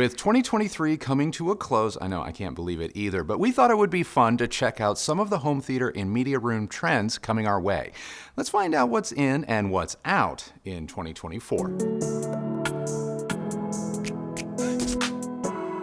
With 2023 coming to a close, I know I can't believe it either, but we thought it would be fun to check out some of the home theater and media room trends coming our way. Let's find out what's in and what's out in 2024.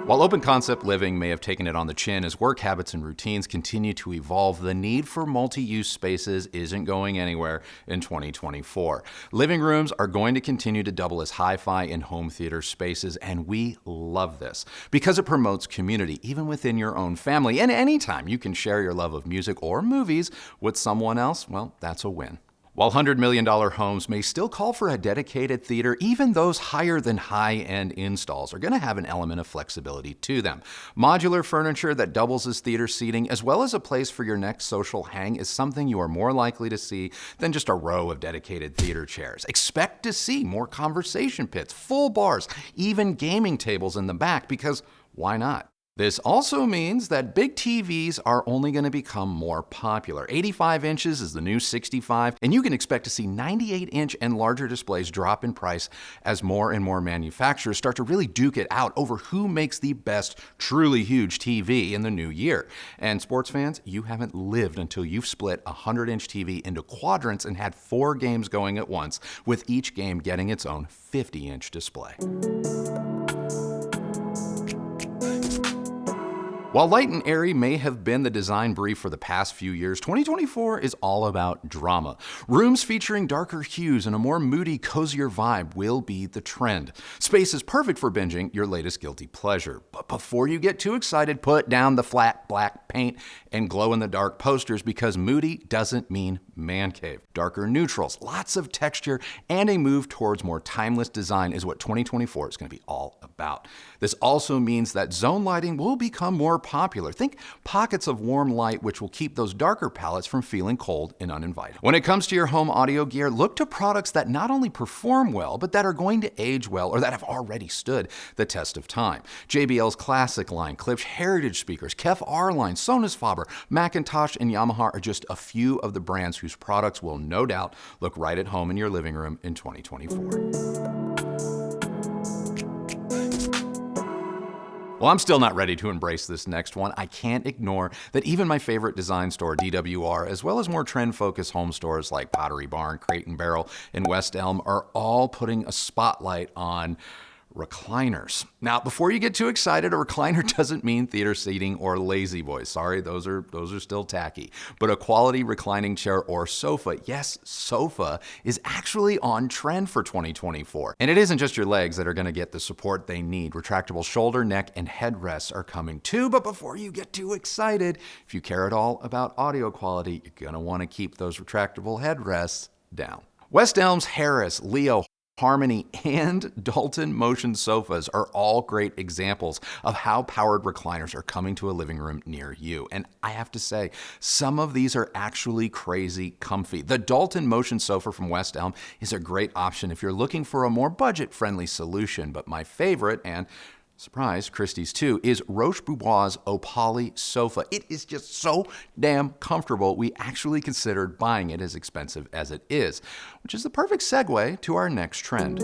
While open concept living may have taken it on the chin as work habits and routines continue to evolve, the need for multi-use spaces isn't going anywhere in 2024. Living rooms are going to continue to double as hi-fi and home theater spaces, and we love this because it promotes community, even within your own family. And anytime you can share your love of music or movies with someone else, well, that's a win. While $100 million homes may still call for a dedicated theater, even those higher than high-end installs are going to have an element of flexibility to them. Modular furniture that doubles as theater seating, as well as a place for your next social hang, is something you are more likely to see than just a row of dedicated theater chairs. Expect to see more conversation pits, full bars, even gaming tables in the back, because why not? This also means that big TVs are only going to become more popular. 85 inches is the new 65, and you can expect to see 98-inch and larger displays drop in price as more and more manufacturers start to really duke it out over who makes the best truly huge TV in the new year. And sports fans, you haven't lived until you've split a 100-inch TV into quadrants and had 4 games going at once, with each game getting its own 50-inch display. While light and airy may have been the design brief for the past few years, 2024 is all about drama. Rooms featuring darker hues and a more moody, cozier vibe will be the trend. Space is perfect for binging your latest guilty pleasure. But before you get too excited, put down the flat black paint and glow-in-the-dark posters, because moody doesn't mean man cave. Darker neutrals, lots of texture, and a move towards more timeless design is what 2024 is going to be all about. This also means that zone lighting will become more popular. Think pockets of warm light, which will keep those darker palettes from feeling cold and uninvited. When it comes to your home audio gear, look to products that not only perform well, but that are going to age well or that have already stood the test of time. JBL's Classic line, Klipsch Heritage speakers, KEF R line, Sonus Faber, Macintosh, and Yamaha are just a few of the brands whose products will no doubt look right at home in your living room in 2024. Well, I'm still not ready to embrace this next one. I can't ignore that even my favorite design store, DWR, as well as more trend-focused home stores like Pottery Barn, Crate and Barrel, and West Elm, are all putting a spotlight on recliners. Now, before you get too excited, a recliner doesn't mean theater seating or lazy boys. Sorry, those are still tacky. But a quality reclining chair or sofa, yes, sofa, is actually on trend for 2024. And it isn't just your legs that are going to get the support they need. Retractable shoulder, neck, and headrests are coming too. But before you get too excited, if you care at all about audio quality, you're going to want to keep those retractable headrests down. West Elm's Harris, Leo, Harmony, and Dalton motion sofas are all great examples of how powered recliners are coming to a living room near you. And I have to say, some of these are actually crazy comfy. The Dalton motion sofa from West Elm is a great option if you're looking for a more budget-friendly solution. But my favorite, and surprise, Christie's too, is Roche Bobois' Opale sofa. It is just so damn comfortable, we actually considered buying it as expensive as it is, which is the perfect segue to our next trend.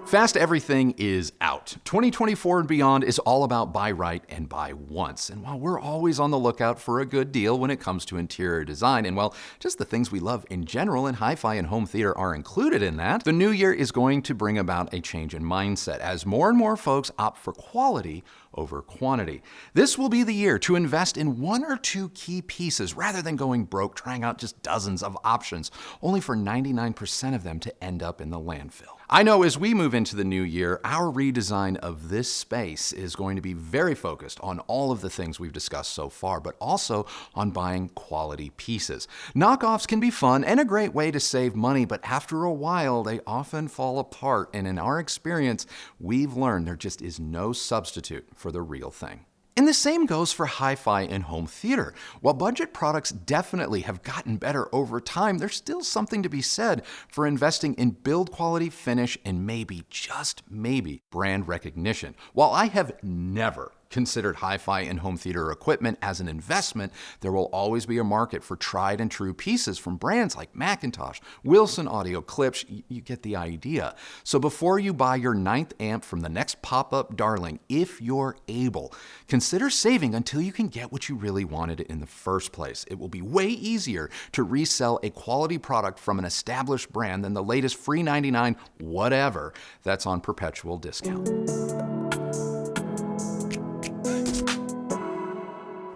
Fast everything is out. 2024 and beyond is all about buy right and buy once. And while we're always on the lookout for a good deal when it comes to interior design, and well, just the things we love in general, and hi-fi and home theater are included in that, the new year is going to bring about a change in mindset as more and more folks opt for quality over quantity. This will be the year to invest in 1 or 2 key pieces rather than going broke trying out just dozens of options, only for 99% of them to end up in the landfill. I know as we move into the new year, our redesign of this space is going to be very focused on all of the things we've discussed so far, but also on buying quality pieces. Knockoffs can be fun and a great way to save money, but after a while, they often fall apart. And in our experience, we've learned there just is no substitute for the real thing. And the same goes for hi-fi and home theater. While budget products definitely have gotten better over time, there's still something to be said for investing in build quality, finish, and maybe, just maybe, brand recognition. While I have never considered hi-fi and home theater equipment as an investment, there will always be a market for tried and true pieces from brands like Macintosh, Wilson Audio Clips. You get the idea. So before you buy your 9th amp from the next pop-up darling, if you're able, consider saving until you can get what you really wanted in the first place. It will be way easier to resell a quality product from an established brand than the latest free 99 whatever that's on perpetual discount.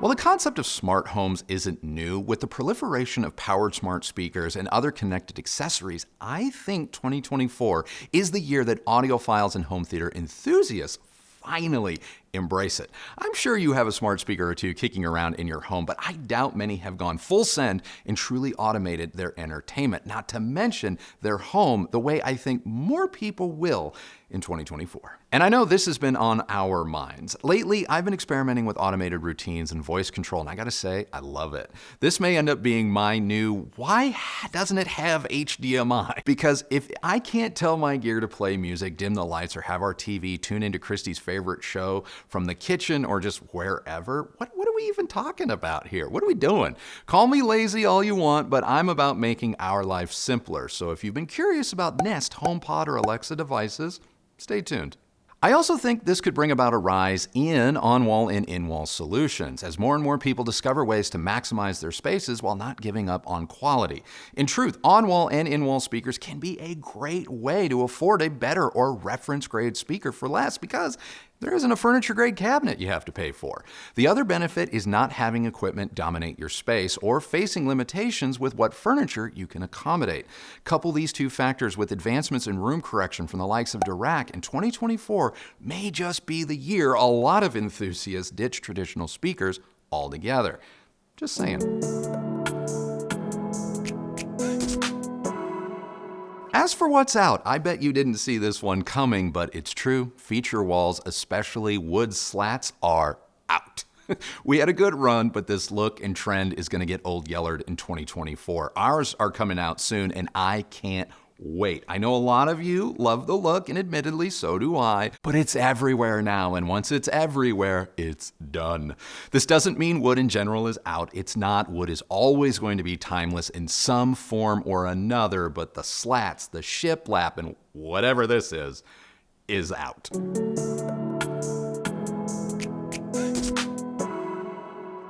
Well, the concept of smart homes isn't new. With the proliferation of powered smart speakers and other connected accessories, I think 2024 is the year that audiophiles and home theater enthusiasts finally embrace it. I'm sure you have a smart speaker or two kicking around in your home, but I doubt many have gone full send and truly automated their entertainment, not to mention their home, the way I think more people will in 2024. And I know this has been on our minds. Lately, I've been experimenting with automated routines and voice control, and I gotta say, I love it. This may end up being my new, why doesn't it have HDMI? Because if I can't tell my gear to play music, dim the lights, or have our TV tune into Christy's favorite show from the kitchen or just wherever, what are we even talking about here? What are we doing? Call me lazy all you want, but I'm about making our life simpler. So if you've been curious about Nest, HomePod, or Alexa devices, stay tuned. I also think this could bring about a rise in on-wall and in-wall solutions as more and more people discover ways to maximize their spaces while not giving up on quality. In truth, on-wall and in-wall speakers can be a great way to afford a better or reference-grade speaker for less because there isn't a furniture-grade cabinet you have to pay for. The other benefit is not having equipment dominate your space or facing limitations with what furniture you can accommodate. Couple these two factors with advancements in room correction from the likes of Dirac, and 2024 may just be the year a lot of enthusiasts ditch traditional speakers altogether. Just saying. As for what's out, I bet you didn't see this one coming, but it's true. Feature walls, especially wood slats, are out. We had a good run, but this look and trend is going to get old yellered in 2024. Ours are coming out soon, and I can't wait. I know a lot of you love the look, and admittedly, so do I, but it's everywhere now, and once it's everywhere, it's done. This doesn't mean wood in general is out. It's not. Wood is always going to be timeless in some form or another, but the slats, the shiplap, and whatever this is out.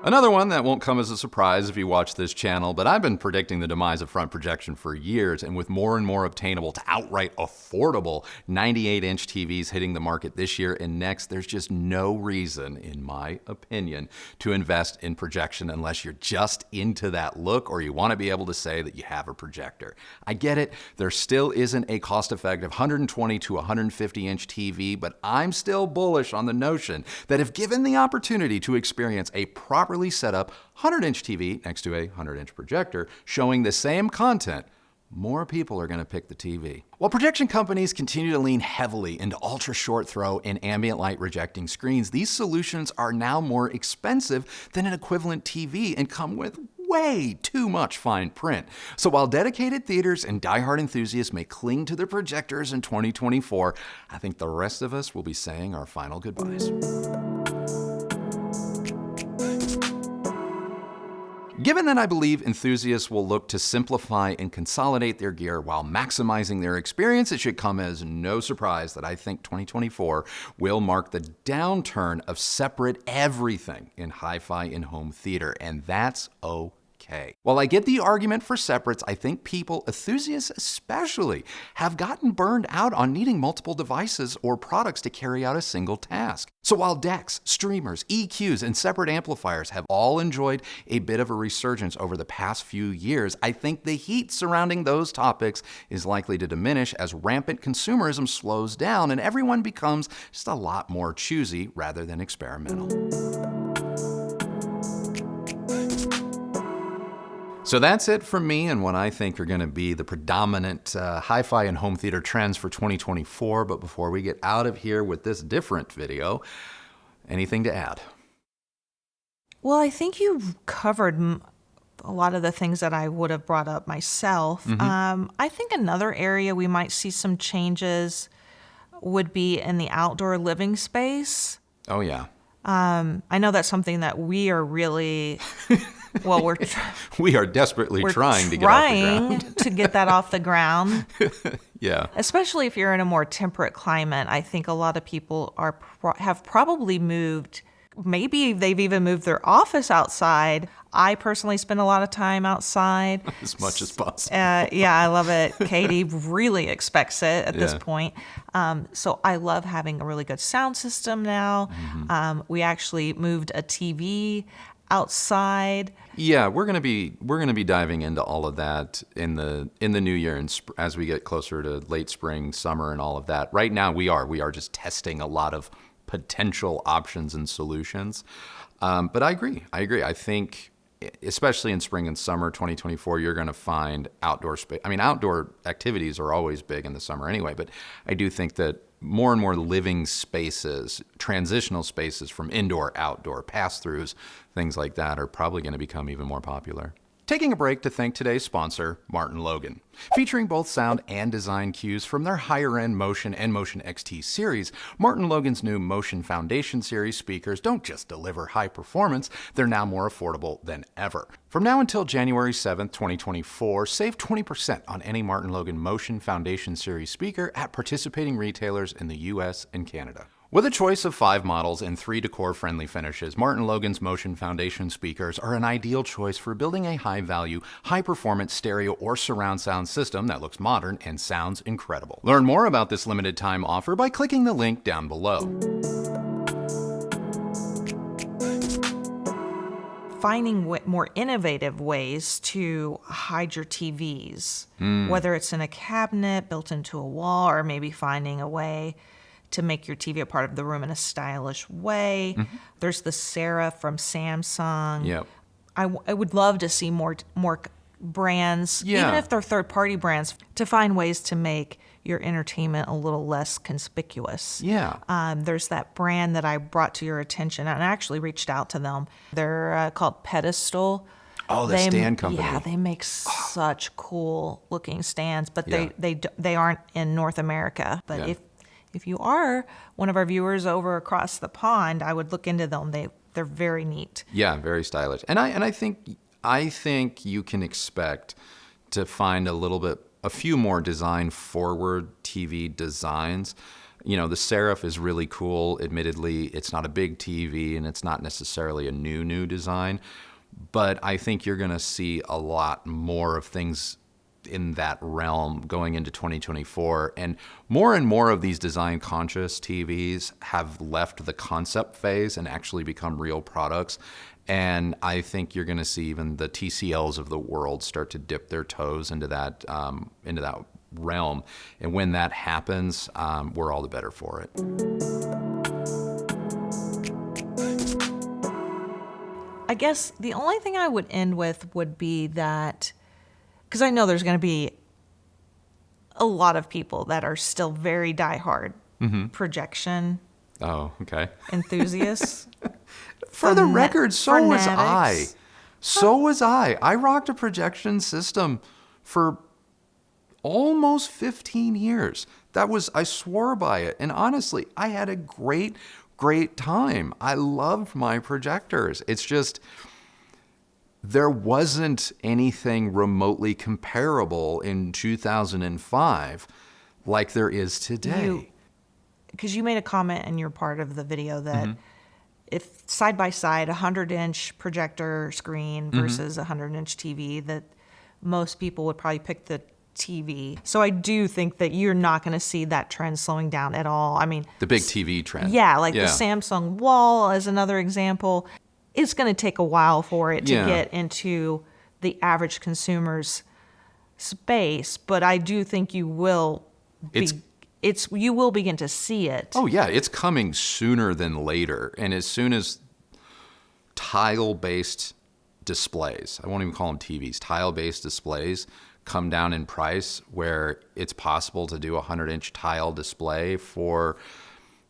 Another one that won't come as a surprise if you watch this channel, but I've been predicting the demise of front projection for years, and with more and more obtainable to outright affordable 98-inch TVs hitting the market this year and next, there's just no reason, in my opinion, to invest in projection unless you're just into that look or you want to be able to say that you have a projector. I get it, there still isn't a cost-effective 120 to 150-inch TV, but I'm still bullish on the notion that if given the opportunity to experience a properly set up 100-inch TV next to a 100-inch projector showing the same content, more people are going to pick the TV. While projection companies continue to lean heavily into ultra short throw and ambient light rejecting screens, these solutions are now more expensive than an equivalent TV and come with way too much fine print. So while dedicated theaters and diehard enthusiasts may cling to their projectors in 2024, I think the rest of us will be saying our final goodbyes. Given that I believe enthusiasts will look to simplify and consolidate their gear while maximizing their experience, it should come as no surprise that I think 2024 will mark the downturn of separate everything in hi-fi and home theater, and that's okay. While I get the argument for separates, I think people, enthusiasts especially, have gotten burned out on needing multiple devices or products to carry out a single task. So while decks, streamers, EQs, and separate amplifiers have all enjoyed a bit of a resurgence over the past few years, I think the heat surrounding those topics is likely to diminish as rampant consumerism slows down and everyone becomes just a lot more choosy rather than experimental. So that's it from me and what I think are going to be the predominant hi-fi and home theater trends for 2024. But before we get out of here with this different video, anything to add? Well, I think you've covered a lot of the things that I would have brought up myself. I think another area we might see some changes would be in the outdoor living space. Oh, yeah. I know that's something that we are really, well, We are desperately we're trying to get off the ground. to get that off the ground. Yeah. Especially if you're in a more temperate climate. I think a lot of people have probably moved. Maybe they've even moved their office outside. I personally spend a lot of time outside. As much as possible. Yeah, I love it. Katie really expects it at this point. So I love having a really good sound system now. We actually moved a TV outside. Yeah, we're gonna be diving into all of that in the new year, and as we get closer to late spring, summer, and all of that. Right now, we are just testing a lot of potential options and solutions. But I agree. I think, especially in spring and summer 2024, you're going to find outdoor space. I mean, outdoor activities are always big in the summer anyway, but I do think that more and more living spaces, transitional spaces from indoor, outdoor, pass-throughs, things like that are probably going to become even more popular. Taking a break to thank today's sponsor, Martin Logan. Featuring both sound and design cues from their higher-end Motion and Motion XT series, Martin Logan's new Motion Foundation series speakers don't just deliver high performance, they're now more affordable than ever. From now until January 7th, 2024, save 20% on any Martin Logan Motion Foundation series speaker at participating retailers in the US and Canada. With a choice of 5 models and 3 decor-friendly finishes, Martin Logan's Motion Foundation speakers are an ideal choice for building a high-value, high-performance stereo or surround sound system that looks modern and sounds incredible. Learn more about this limited-time offer by clicking the link down below. Finding more innovative ways to hide your TVs, whether it's in a cabinet built into a wall, or maybe finding a way to make your TV a part of the room in a stylish way. There's the Sarah from Samsung. Yep. I would love to see more brands, even if they're third-party brands, to find ways to make your entertainment a little less conspicuous. Yeah. There's that brand that I brought to your attention, and I actually reached out to them. They're called Pedestal. Oh, the stand company. Yeah, they make such cool-looking stands, but they aren't in North America. But if you are one of our viewers over across the pond, I would look into them. They're very neat. Yeah, very stylish. And I think you can expect to find a few more design forward TV designs. You know, the Seraph is really cool. Admittedly, it's not a big TV and it's not necessarily a new design, but I think you're going to see a lot more of things in that realm going into 2024, and more of these design conscious TVs have left the concept phase and actually become real products. And I think you're going to see even the TCLs of the world start to dip their toes into that realm. And when that happens, we're all the better for it. I guess the only thing I would end with would be that, because I know there's going to be a lot of people that are still very diehard projection enthusiasts. For the record, so was I. So was I. I rocked a projection system for almost 15 years. I swore by it. And honestly, I had a great time. I loved my projectors. It's just, there wasn't anything remotely comparable in 2005 like there is today. Because you made a comment in your part of the video that if side by side, 100-inch projector screen versus a 100-inch TV, that most people would probably pick the TV. So I do think that you're not going to see that trend slowing down at all. I mean, the big TV trend. Yeah, like the Samsung wall is another example. It's going to take a while for it to get into the average consumer's space, but I do think you will you will begin to see it. Oh yeah, it's coming sooner than later. And as soon as tile-based displays, I won't even call them TVs, tile-based displays come down in price, where it's possible to do a 100-inch tile display for,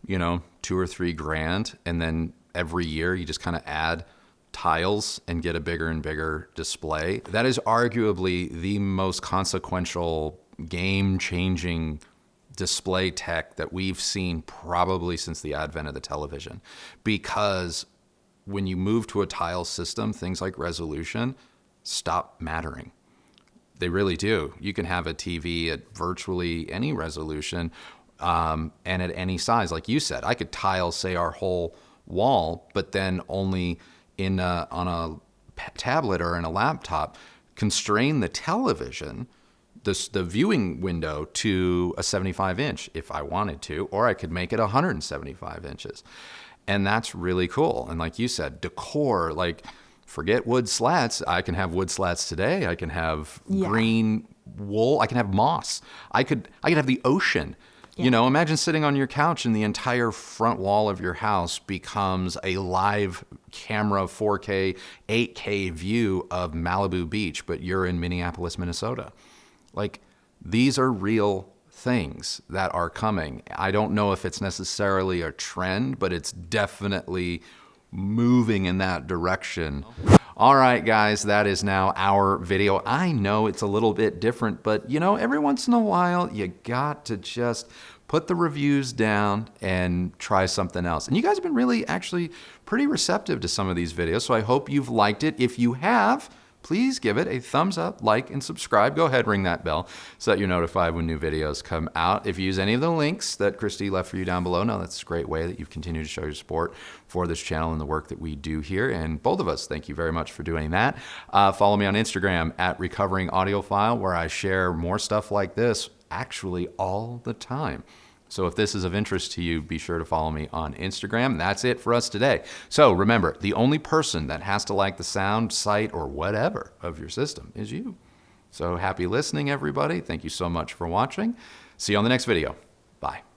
$2,000 or $3,000, and then every year you just kind of add tiles and get a bigger and bigger display. That is arguably the most consequential, game-changing display tech that we've seen probably since the advent of the television. Because when you move to a tile system, things like resolution stop mattering. They really do. You can have a TV at virtually any resolution and at any size. Like you said, I could tile, say, our whole wall, but then only on a tablet or in a laptop, constrain the television, the viewing window, to a 75-inch if I wanted to, or I could make it 175 inches. And that's really cool. And like you said, decor, like forget wood slats. I can have wood slats today. I can have green wool. I can have moss. I could have the ocean. Yeah. You know, imagine sitting on your couch and the entire front wall of your house becomes a live camera 4K, 8K view of Malibu Beach, but you're in Minneapolis, Minnesota. Like, these are real things that are coming. I don't know if it's necessarily a trend, but it's definitely moving in that direction. All right, guys, that is now our video. I know it's a little bit different, but you know, every once in a while, you got to just put the reviews down and try something else. And you guys have been really actually pretty receptive to some of these videos, so I hope you've liked it. If you have, please give it a thumbs up, like, and subscribe. Go ahead, ring that bell so that you're notified when new videos come out. If you use any of the links that Christy left for you down below, that's a great way that you've continued to show your support for this channel and the work that we do here. And both of us, thank you very much for doing that. Follow me on Instagram at Recovering Audiophile, where I share more stuff like this actually all the time. So if this is of interest to you, be sure to follow me on Instagram. That's it for us today. So remember, the only person that has to like the sound, sight, or whatever of your system is you. So happy listening, everybody. Thank you so much for watching. See you on the next video. Bye.